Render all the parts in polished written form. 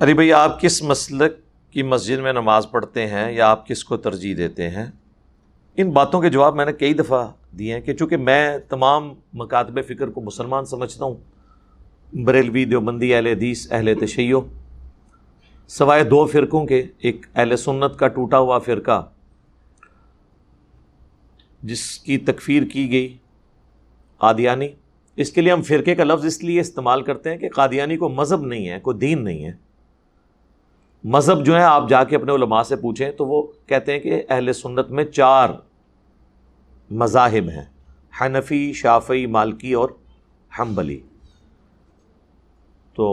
ارے بھائی، آپ کس مسلک کی مسجد میں نماز پڑھتے ہیں یا آپ کس کو ترجیح دیتے ہیں؟ ان باتوں کے جواب میں نے کئی دفعہ دیے ہیں کہ چونکہ میں تمام مکاتب فکر کو مسلمان سمجھتا ہوں، بریلوی، دیوبندی، اہل حدیث، اہل تشیع، سوائے دو فرقوں کے، ایک اہل سنت کا ٹوٹا ہوا فرقہ جس کی تکفیر کی گئی، قادیانی۔ اس کے لیے ہم فرقے کا لفظ اس لیے استعمال کرتے ہیں کہ قادیانی کو مذہب نہیں ہے، کوئی دین نہیں ہے۔ مذہب جو ہے آپ جا کے اپنے علماء سے پوچھیں تو وہ کہتے ہیں کہ اہل سنت میں 4 مذاہب ہیں: حنفی، شافعی، مالکی اور حنبلی۔ تو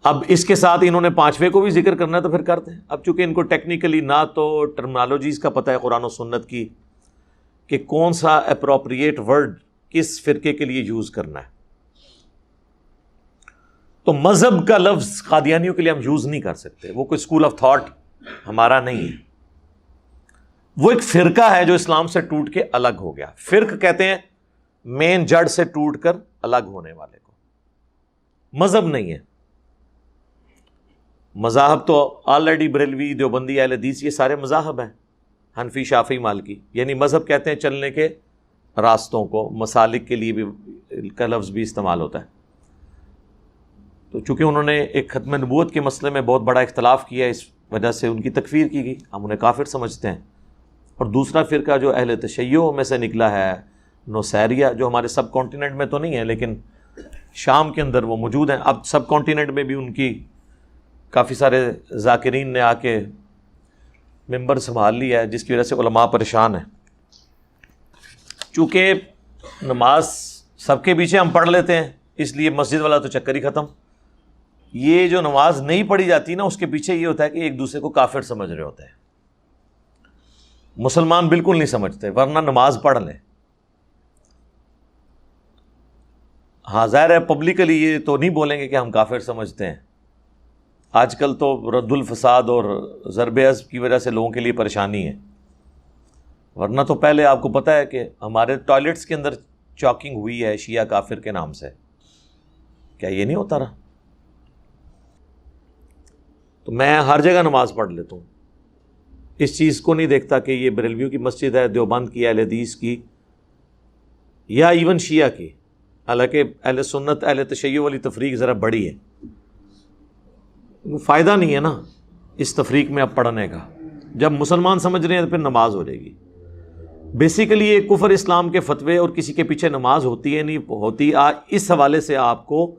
اب اس کے ساتھ انہوں نے 5ویں کو بھی ذکر کرنا ہے تو پھر کرتے ہیں۔ اب چونکہ ان کو ٹیکنیکلی نہ تو ٹرمنالوجیز کا پتہ ہے قرآن و سنت کی کہ کون سا اپروپریٹ ورڈ کس فرقے کے لیے یوز کرنا ہے، تو مذہب کا لفظ قادیانیوں کے لیے ہم یوز نہیں کر سکتے۔ وہ کوئی اسکول آف تھاٹ ہمارا نہیں ہے، وہ ایک فرقہ ہے جو اسلام سے ٹوٹ کے الگ ہو گیا۔ فرق کہتے ہیں مین جڑ سے ٹوٹ کر الگ ہونے والے کو، مذہب نہیں ہے۔ مذاہب تو آلریڈی بریلوی، دیوبندی، اہل حدیث، یہ سارے مذاہب ہیں، حنفی، شافعی، مالکی۔ یعنی مذہب کہتے ہیں چلنے کے راستوں کو، مسالک کے لیے بھی کا لفظ بھی استعمال ہوتا ہے۔ تو چونکہ انہوں نے ایک ختم نبوت کے مسئلے میں بہت بڑا اختلاف کیا، اس وجہ سے ان کی تکفیر کی گئی، ہم انہیں کافر سمجھتے ہیں۔ اور دوسرا فرقہ جو اہل تشیع میں سے نکلا ہے، نوسیریہ، جو ہمارے سب کانٹیننٹ میں تو نہیں ہے لیکن شام کے اندر وہ موجود ہیں۔ اب سب کانٹیننٹ میں بھی ان کی کافی سارے ذاکرین نے آ کے ممبر سنبھال لیا ہے، جس کی وجہ سے علماء پریشان ہیں۔ چونکہ نماز سب کے پیچھے ہم پڑھ لیتے ہیں، اس لیے مسجد والا تو چکر ہی ختم۔ یہ جو نماز نہیں پڑھی جاتی نا، اس کے پیچھے یہ ہوتا ہے کہ ایک دوسرے کو کافر سمجھ رہے ہوتے ہیں۔ مسلمان بالکل نہیں سمجھتے، ورنہ نماز پڑھ لیں۔ ہاں ظاہر ہے پبلکلی یہ تو نہیں بولیں گے کہ ہم کافر سمجھتے ہیں۔ آج کل تو رد الفساد اور ضرب عضب کی وجہ سے لوگوں کے لیے پریشانی ہے، ورنہ تو پہلے آپ کو پتہ ہے کہ ہمارے ٹوائلٹس کے اندر چاکنگ ہوئی ہے شیعہ کافر کے نام سے، کیا یہ نہیں ہوتا رہا؟ تو میں ہر جگہ نماز پڑھ لیتا ہوں، اس چیز کو نہیں دیکھتا کہ یہ بریلویوں کی مسجد ہے، دیوبند کی، اہل حدیث کی، یا ایون شیعہ کی۔ حالانکہ اہل سنت، اہل تشیع والی تفریق ذرا بڑی ہے، فائدہ نہیں ہے نا اس تفریق میں اب پڑھنے کا۔ جب مسلمان سمجھ رہے ہیں تو پھر نماز ہو جائے گی۔ بیسیکلی یہ کفر اسلام کے فتوے اور کسی کے پیچھے نماز ہوتی ہے نہیں ہوتی، اس حوالے سے آپ کو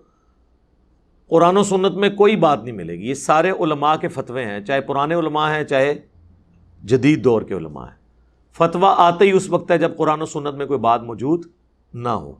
قرآن و سنت میں کوئی بات نہیں ملے گی۔ یہ سارے علماء کے فتوے ہیں، چاہے پرانے علماء ہیں چاہے جدید دور کے علماء ہیں۔ فتویٰ آتے ہی اس وقت ہے جب قرآن و سنت میں کوئی بات موجود نہ ہو۔